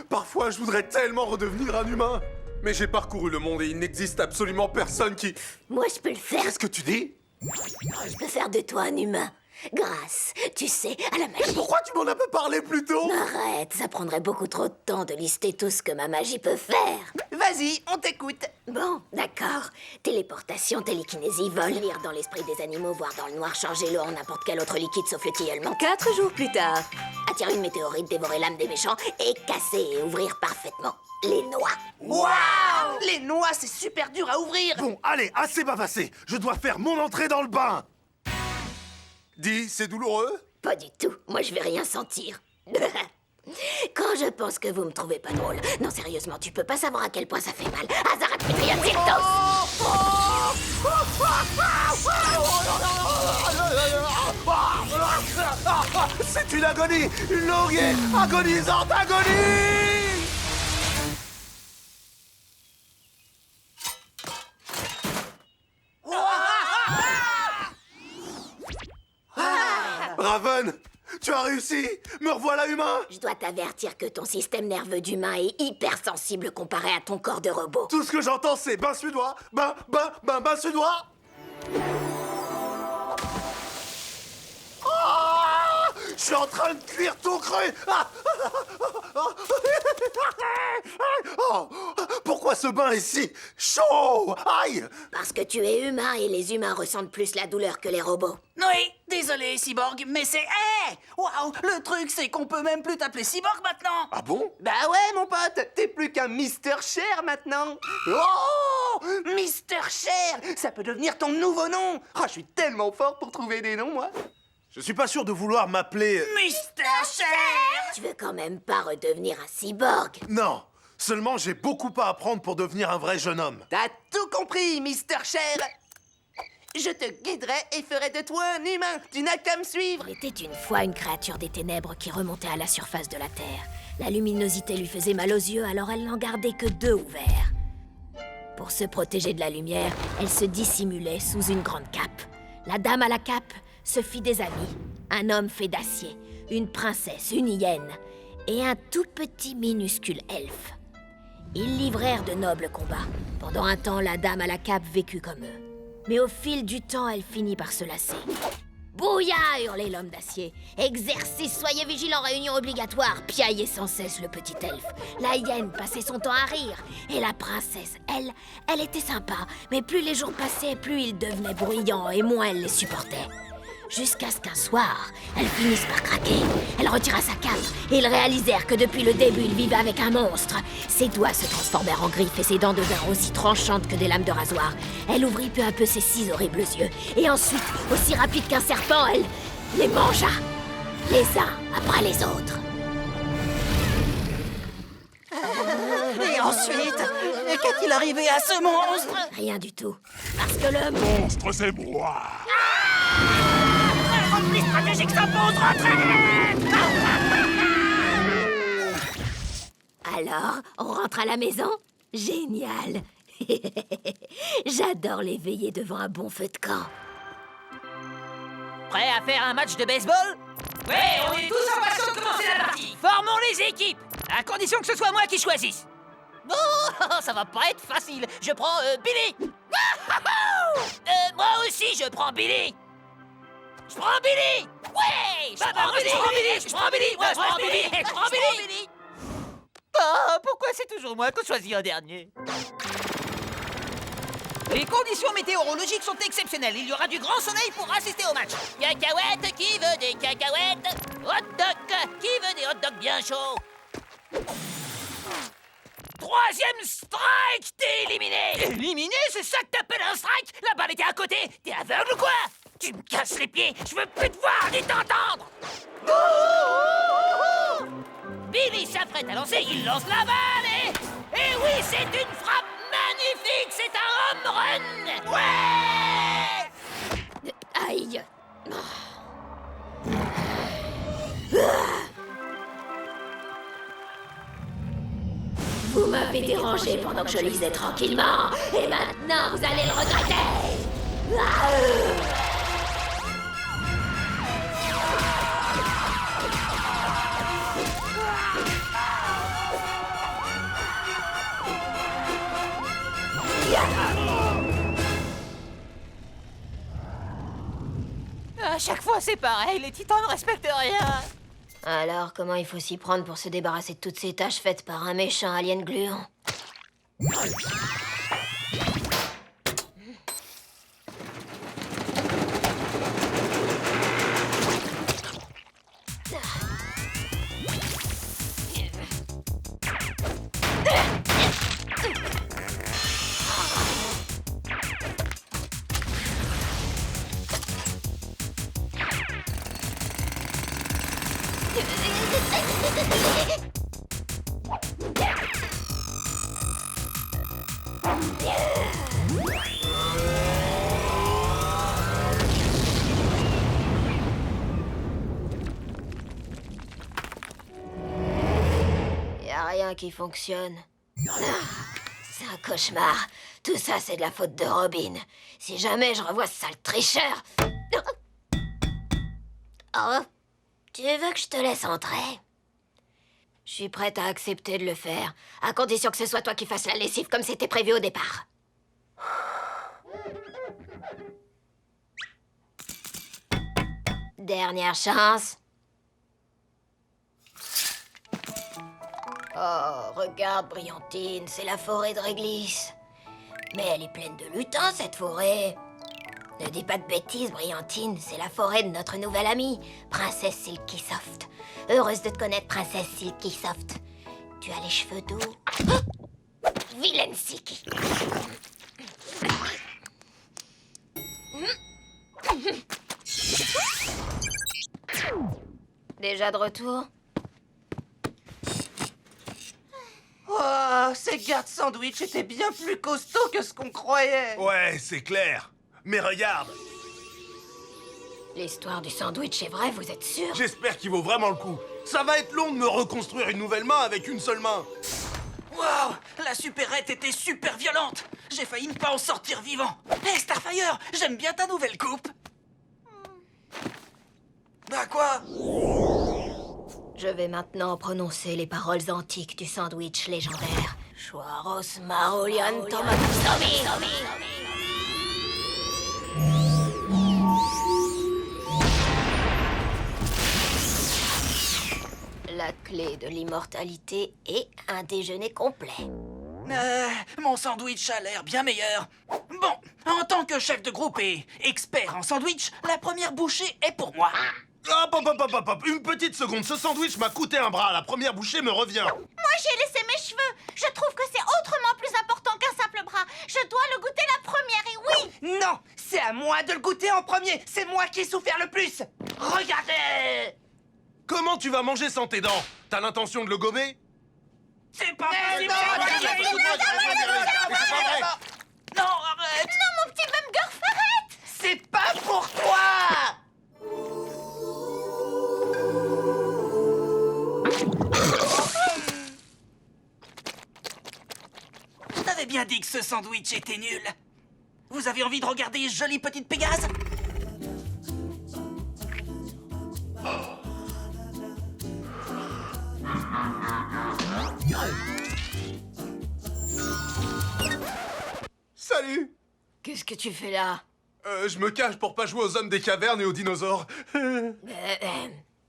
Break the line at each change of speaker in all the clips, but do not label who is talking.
Parfois, je voudrais tellement redevenir un humain. Mais j'ai parcouru le monde et il n'existe absolument personne qui...
Moi, je peux le faire.
Qu'est-ce que tu dis?
Je peux faire de toi un humain. Grâce, tu sais, à la magie.
Pourquoi tu m'en as pas parlé plus tôt?
Arrête, ça prendrait beaucoup trop de temps de lister tout ce que ma magie peut faire.
Vas-y, on t'écoute.
Bon, d'accord. Téléportation, télékinésie, vol, lire dans l'esprit des animaux, voir dans le noir, changer l'eau en n'importe quel autre liquide sauf le tilleul.
4 jours plus tard.
Attirer une météorite, dévorer l'âme des méchants et casser et ouvrir parfaitement les noix.
Waouh! Les noix, c'est super dur à ouvrir.
Bon, allez, assez bavassé. Je dois faire mon entrée dans le bain.
Dis, c'est douloureux?
Pas du tout. Moi, je vais rien sentir. Quand je pense que vous me trouvez pas drôle. Non, sérieusement, tu peux pas savoir à quel point ça fait mal. Azarat Petriatirtos!
C'est une agonie! Une longue et agonisante agonie! Raven, tu as réussi! Me revoilà humain!
Je dois t'avertir que ton système nerveux d'humain est hypersensible comparé à ton corps de robot.
Tout ce que j'entends, c'est bain suédois, bain suédois! Ah, je suis en train de cuire tout cru! Ah, oh, pourquoi ce bain est si chaud? Aïe!
Parce que tu es humain et les humains ressentent plus la douleur que les robots.
Oui, désolé, Cyborg, mais c'est... Hé! Waouh! Le truc, c'est qu'on peut même plus t'appeler Cyborg maintenant.
Ah bon?
Bah ouais, mon pote, t'es plus qu'un Mister Cher maintenant.
Oh! Mister Cher!
Ça peut devenir ton nouveau nom. Oh, je suis tellement fort pour trouver des noms, moi.
Je suis pas sûr de vouloir m'appeler...
Mister Cher!
Tu veux quand même pas redevenir un cyborg?
Non, seulement j'ai beaucoup à apprendre pour devenir un vrai jeune homme.
T'as tout compris, Mister Cher. Je te guiderai et ferai de toi un humain. Tu n'as qu'à me suivre.
Il était une fois une créature des ténèbres qui remontait à la surface de la Terre. La luminosité lui faisait mal aux yeux, alors elle n'en gardait que 2 ouverts. Pour se protéger de la lumière, elle se dissimulait sous une grande cape. La dame à la cape se fit des amis. Un homme fait d'acier, une princesse, une hyène et un tout petit minuscule elfe. Ils livrèrent de nobles combats. Pendant un temps, la dame à la cape vécut comme eux. Mais au fil du temps, elle finit par se lasser. « Bouya !» hurlait l'homme d'acier. « Exercice, soyez vigilants, réunion obligatoire !» piaillait sans cesse le petit elfe. La hyène passait son temps à rire. Et la princesse, elle était sympa. Mais plus les jours passaient, plus ils devenaient bruyants et moins elle les supportait. Jusqu'à ce qu'un soir, elle finisse par craquer. Elle retira sa cape et ils réalisèrent que depuis le début, il vivait avec un monstre. Ses doigts se transformèrent en griffes et ses dents devinrent aussi tranchantes que des lames de rasoir. Elle ouvrit peu à peu ses 6 horribles yeux. Et ensuite, aussi rapide qu'un serpent, elle les mangea. Les uns après les autres.
Et ensuite, qu'est-il arrivé à ce monstre?
Rien du tout. Parce que le monstre...
Monstre, c'est moi!
Plus stratégique s'impose, retraite!
Alors, on rentre à la maison? Génial. J'adore les veillées devant un bon feu de camp.
Prêt à faire un match de baseball? Ouais, on est tous impatients de commencer la partie. Formons les équipes, à condition que ce soit moi qui choisisse. Bon, ça va pas être facile. Je prends Billy. Moi aussi, je prends Billy. Je prends Billy. Ouais, je prends Billy. Je prends Billy. Ouais, je prends Billy. Je prends Billy. Oh, pourquoi c'est toujours moi qu'on choisit en dernier? Les conditions météorologiques sont exceptionnelles. Il y aura du grand soleil pour assister au match. Cacahuètes, qui veut des cacahuètes? Hot dog, qui veut des hot dogs bien chauds? 3e strike, t'es éliminé. Éliminé, c'est ça que t'appelles un strike? La balle était à côté. T'es aveugle ou quoi? Tu me casses les pieds. Je veux plus te voir ni t'entendre. Billy s'apprête à lancer. Il lance la balle et oui, c'est une frappe magnifique. C'est un home run. Ouais.
Aïe. Vous m'avez dérangé pendant que je lisais tranquillement. Et maintenant, vous allez le regretter.
À chaque fois, c'est pareil, les titans ne respectent rien.
Alors, comment il faut s'y prendre pour se débarrasser de toutes ces tâches faites par un méchant alien gluant? Y a rien qui fonctionne. C'est un cauchemar. Tout ça, c'est de la faute de Robin. Si jamais je revois ce sale tricheur... Oh, tu veux que je te laisse entrer? Je suis prête à accepter de le faire, à condition que ce soit toi qui fasses la lessive comme c'était prévu au départ. Dernière chance. Oh, regarde, Brillantine, c'est la forêt de Réglisse. Mais elle est pleine de lutins, cette forêt. Ne dis pas de bêtises, Brillantine, c'est la forêt de notre nouvelle amie, Princesse Silky Soft. Heureuse de te connaître, Princesse Silky Soft. Tu as les cheveux doux. Oh, vilaine Silky. Déjà de retour?
Oh, ces gardes sandwich étaient bien plus costauds que ce qu'on croyait.
Ouais, c'est clair. Mais regarde,
L'histoire du sandwich est vraie, vous êtes sûr?
j'espère qu'il vaut vraiment le coup. Ça va être long de me reconstruire une nouvelle main avec une seule main.
Waouh, la supérette était super violente. J'ai failli ne pas en sortir vivant. Hé, Starfire, j'aime bien ta nouvelle coupe. Bah quoi?
Je vais maintenant prononcer les paroles antiques du sandwich légendaire. Schwaros Marulian Tomatosomi. La clé de l'immortalité est un déjeuner complet.
Mon sandwich a l'air bien meilleur. Bon, en tant que chef de groupe et expert en sandwich, la première bouchée est pour moi.
Hop, hop, hop, hop, hop, une petite seconde. Ce sandwich m'a coûté un bras. La première bouchée me revient.
Moi, j'ai laissé mes cheveux. Je trouve que c'est autrement plus important qu'un simple bras. Je dois le goûter la première, et oui!
Non, c'est à moi de le goûter en premier. C'est moi qui ai souffert le plus. Regardez.
Comment tu vas manger sans tes dents? T'as l'intention de le gober?
C'est pas possible. Non, arrête.
Non, mon petit Bumgurf, arrête!
C'est pas pour toi.
Je t'avais bien dit que ce sandwich était nul. Vous avez envie de regarder Jolie Petite Pégase?
Salut!
Qu'est-ce que tu fais là?
Je me cache pour pas jouer aux hommes des cavernes et aux dinosaures.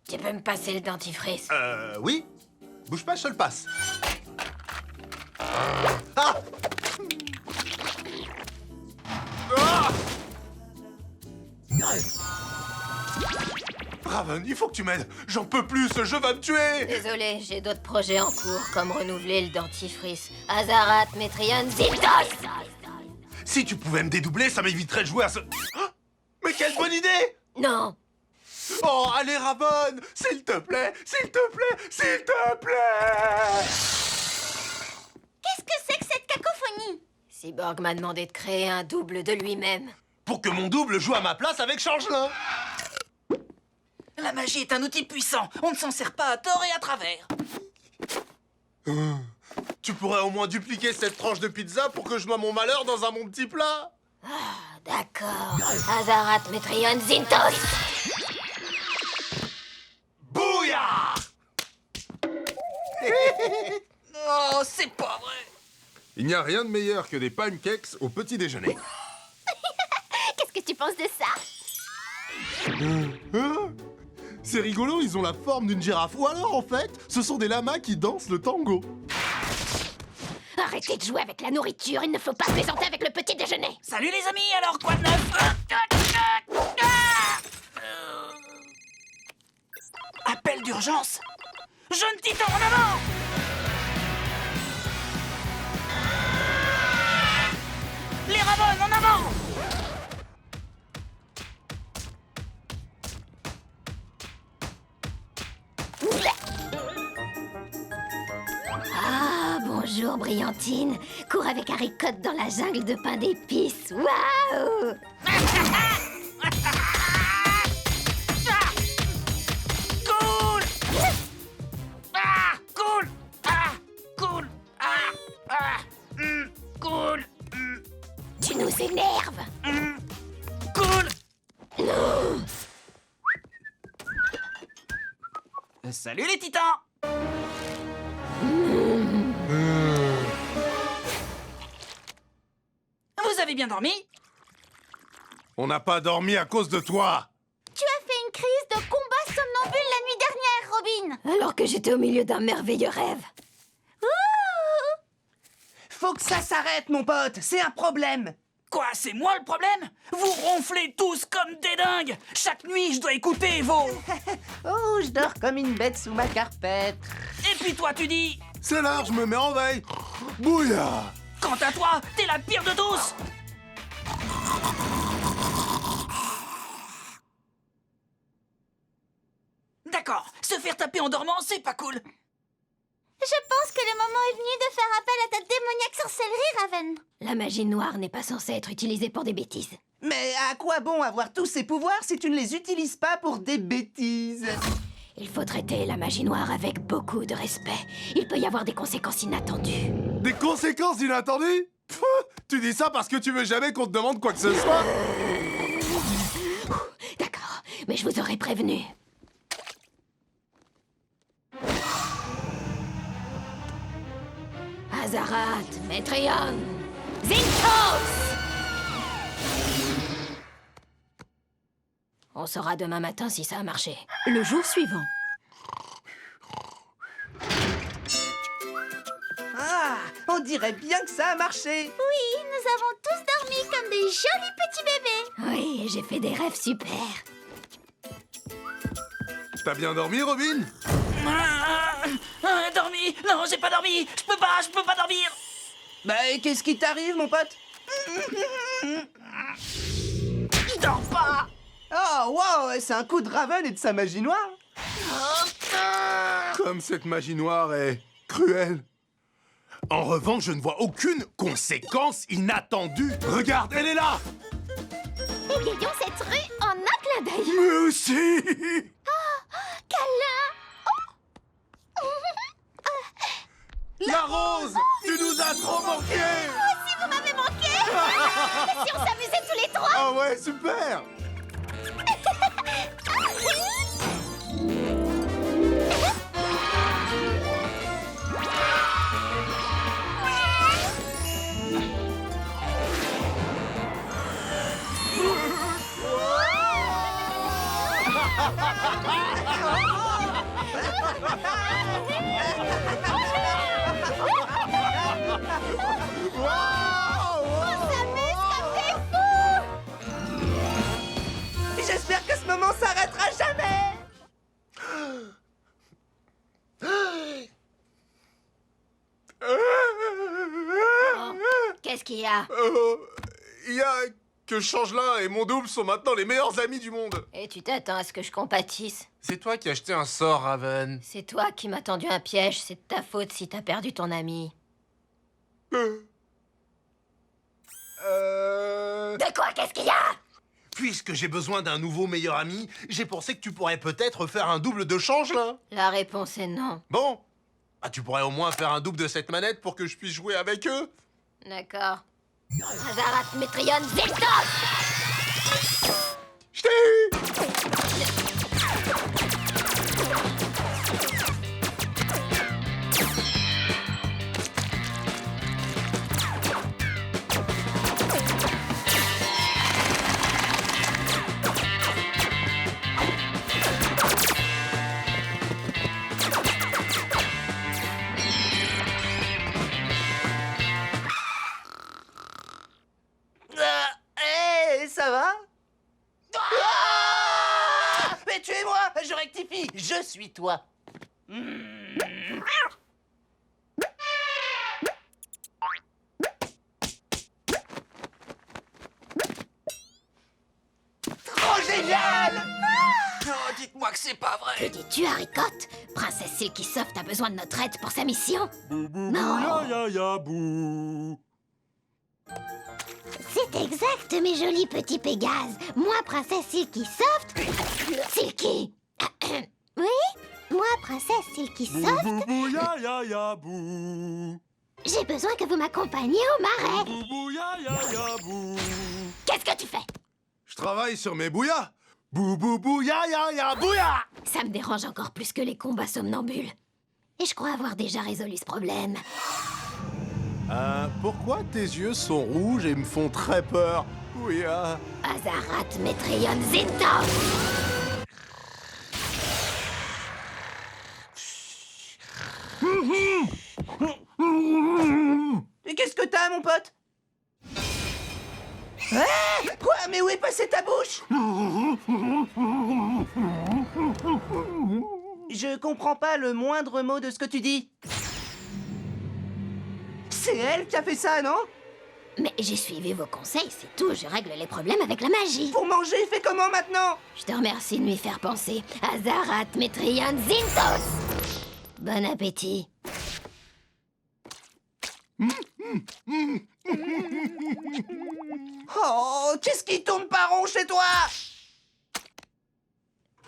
Tu peux me passer le dentifrice?
Oui. Bouge pas, je le passe. Ah! Ah! Raven, il faut que tu m'aides. J'en peux plus, ce jeu va me tuer.
Désolé, j'ai d'autres projets en cours, comme renouveler le dentifrice. Azarat, Metrion, Zintos!
Si tu pouvais me dédoubler, ça m'éviterait de jouer à ce... Ah! Mais quelle bonne idée!
Non!
Oh, allez, Raven, s'il te plaît, s'il te plaît, s'il te plaît!
Qu'est-ce que c'est que cette cacophonie?
Cyborg m'a demandé de créer un double de lui-même.
Pour que mon double joue à ma place avec Changelin.
La magie est un outil puissant. On ne s'en sert pas à tort et à travers.
Tu pourrais au moins dupliquer cette tranche de pizza pour que je noie mon malheur dans un bon petit plat?
D'accord. Azarat, Metrion, Zintos!
Bouya!
Oh, c'est pas vrai.
Il n'y a rien de meilleur que des pancakes au petit déjeuner.
Qu'est-ce que tu penses de ça?
Hein? C'est rigolo, ils ont la forme d'une girafe. Ou alors, en fait, ce sont des lamas qui dansent le tango.
Arrêtez de jouer avec la nourriture, il ne faut pas plaisanter avec le petit déjeuner.
Salut les amis, alors quoi de neuf? Appel d'urgence. Jeune titan, en avant! Les Rabones, en avant!
Ah, bonjour, Brillantine. Cours avec Haricot dans la jungle de pain d'épices. Waouh!
Cool! Ah, cool! Ah, cool! Cool!
Tu nous énerves!
Cool! Salut les titans! Vous avez bien dormi?
On n'a pas dormi à cause de toi.
Tu as fait une crise de combat somnambule la nuit dernière, Robin.
Alors que j'étais au milieu d'un merveilleux rêve.
Ouh!
Faut que ça s'arrête, mon pote. C'est un problème.
Quoi, c'est moi le problème? Vous ronflez tous comme des dingues! Chaque nuit, je dois écouter vos...
Oh, je dors comme une bête sous ma carpette.
Et puis toi, tu dis...
C'est l'heure, je me mets en veille. Bouya!
Quant à toi, t'es la pire de tous! D'accord, se faire taper en dormant, c'est pas cool.
Je pense que le moment est venu de faire appel à ta démoniaque sorcellerie, Raven.
La magie noire n'est pas censée être utilisée pour des bêtises.
Mais à quoi bon avoir tous ces pouvoirs si tu ne les utilises pas pour des bêtises?
Il faut traiter la magie noire avec beaucoup de respect. Il peut y avoir des conséquences inattendues.
Des conséquences inattendues? Pfff, tu dis ça parce que tu veux jamais qu'on te demande quoi que ce soit?
D'accord, mais je vous aurais prévenu. Azarat, Metreon, Zinthos! On saura demain matin si ça a marché.
Le jour suivant.
Ah, on dirait bien que ça a marché.
Oui, nous avons tous dormi comme des jolis petits bébés.
Oui, j'ai fait des rêves super.
T'as bien dormi, Robin?
Dormi? Non, j'ai pas dormi! Je peux pas dormir!
Bah, qu'est-ce qui t'arrive, mon pote?
Je dors pas!
Oh, wow, c'est un coup de Raven et de sa magie noire.
Comme cette magie noire est cruelle. En revanche, je ne vois aucune conséquence inattendue. Regarde, elle est là!
Égayons cette rue en un clin d'œil.
Mais aussi!
Câlin.
La rose! Tu nous as trop manqué!
Si vous m'avez manqué. Et si on s'amusait tous les trois?
Ah ouais, super!
J'espère que ce moment s'arrêtera jamais.
Qu'est-ce qu'il y a?
Il y a que Changelin et mon double sont maintenant les meilleurs amis du monde.
Et tu t'attends à ce que je compatisse?
C'est toi qui as acheté un sort, Raven.
C'est toi qui m'as tendu un piège, c'est de ta faute si t'as perdu ton ami. De quoi? Qu'est-ce qu'il y a?
Puisque j'ai besoin d'un nouveau meilleur ami, j'ai pensé que tu pourrais peut-être faire un double de Changelin.
La réponse est non.
Bon, bah, tu pourrais au moins faire un double de cette manette pour que je puisse jouer avec eux.
D'accord. Azarat, Metreon, Zinthos!
Je t'ai eu!
je suis toi. Trop génial!
Oh, dites-moi que c'est pas
Que
vrai.
dis-tu, Haricotte? Princesse Silky Soft a besoin de notre aide pour sa mission.
C'est exact, mes jolis petits Pégases. Moi, princesse Silky Soft...
Silky!
Oui? Moi, princesse Silky Soft... J'ai besoin que vous m'accompagniez au marais.
Qu'est-ce que tu fais?
Je travaille sur mes bouillas. Bouya.
Ça me dérange encore plus que les combats somnambules. Et je crois avoir déjà résolu ce problème.
Pourquoi tes yeux sont rouges et me font très peur? Bouya.
Azarat Metrion Zintos!
Et qu'est-ce que t'as, mon pote? Ah! Quoi? Mais où est passée ta bouche? Je comprends pas le moindre mot de ce que tu dis. C'est elle qui a fait ça, non?
Mais j'ai suivi vos conseils, c'est tout. Je règle les problèmes avec la magie.
Pour manger, fais comment maintenant?
Je te remercie de m'y faire penser. Azarat Metrion Zintos! Bon appétit.
Oh, qu'est-ce qui tourne pas rond chez toi?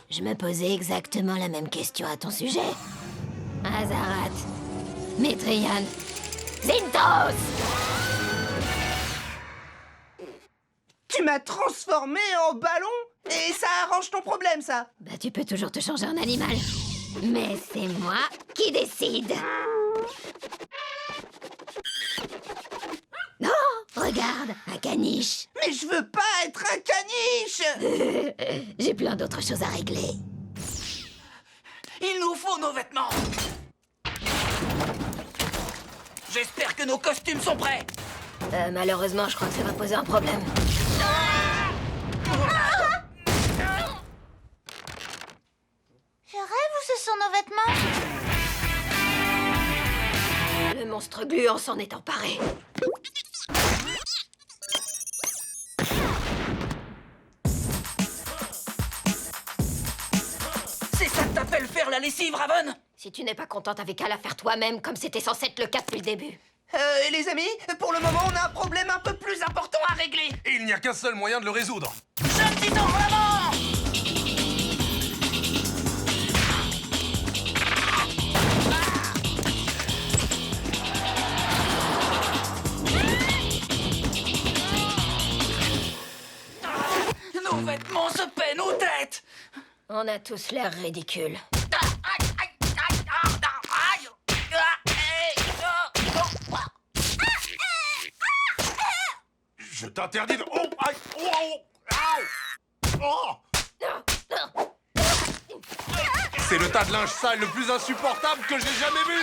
Je me posais exactement la même question à ton sujet. Azarat Metrion Zintos!
Tu m'as transformé en ballon? Et ça arrange ton problème, ça?
Bah, tu peux toujours te changer en animal. Mais c'est moi qui décide. Oh, regarde, un caniche.
Mais je veux pas être un caniche!
J'ai plein d'autres choses à régler.
Il nous faut nos vêtements. J'espère que nos costumes sont prêts.
Malheureusement, je crois que ça va poser un problème.
Je rêve ou ce sont nos vêtements?
Le monstre gluant s'en est emparé.
C'est ça que t'appelles faire la lessive, Raven?
Si tu n'es pas contente, t'avais qu'à la faire toi-même, comme c'était censé être le cas depuis le début.
Les amis, pour le moment, on a un problème un peu plus important à régler.
Et il n'y a qu'un seul moyen de le résoudre.
Jeune titan, en avant! Nos vêtements se peinent aux têtes.
On a tous l'air ridicules.
Je t'interdis de... Oh, aïe, oh, oh, oh. C'est le tas de linge sale le plus insupportable que j'ai jamais vu.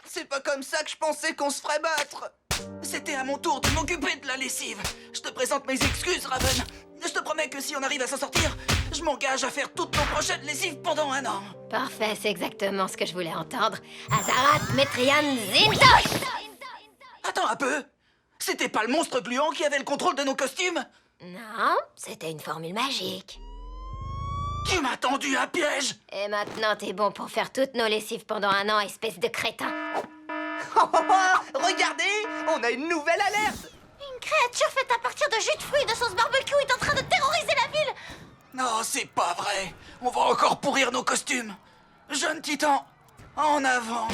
C'est pas comme ça que je pensais qu'on se ferait battre.
C'était à mon tour de m'occuper de la lessive. Je te présente mes excuses, Raven. Je te promets que si on arrive à s'en sortir, je m'engage à faire toutes nos prochaines lessives pendant 1 an.
Parfait, c'est exactement ce que je voulais entendre. Azarat Metrion Zintos!
Attends un peu. C'était pas le monstre gluant qui avait le contrôle de nos costumes?
Non, c'était une formule magique.
Tu m'as tendu un piège.
Et maintenant, t'es bon pour faire toutes nos lessives pendant 1 an, espèce de crétin.
Oh, oh, oh, regardez, on a une nouvelle alerte.
Une créature faite à partir de jus de fruits et de sauce barbecue est en train de terroriser la ville.
Non, c'est pas vrai. On va encore pourrir nos costumes. Jeune titan, en avant.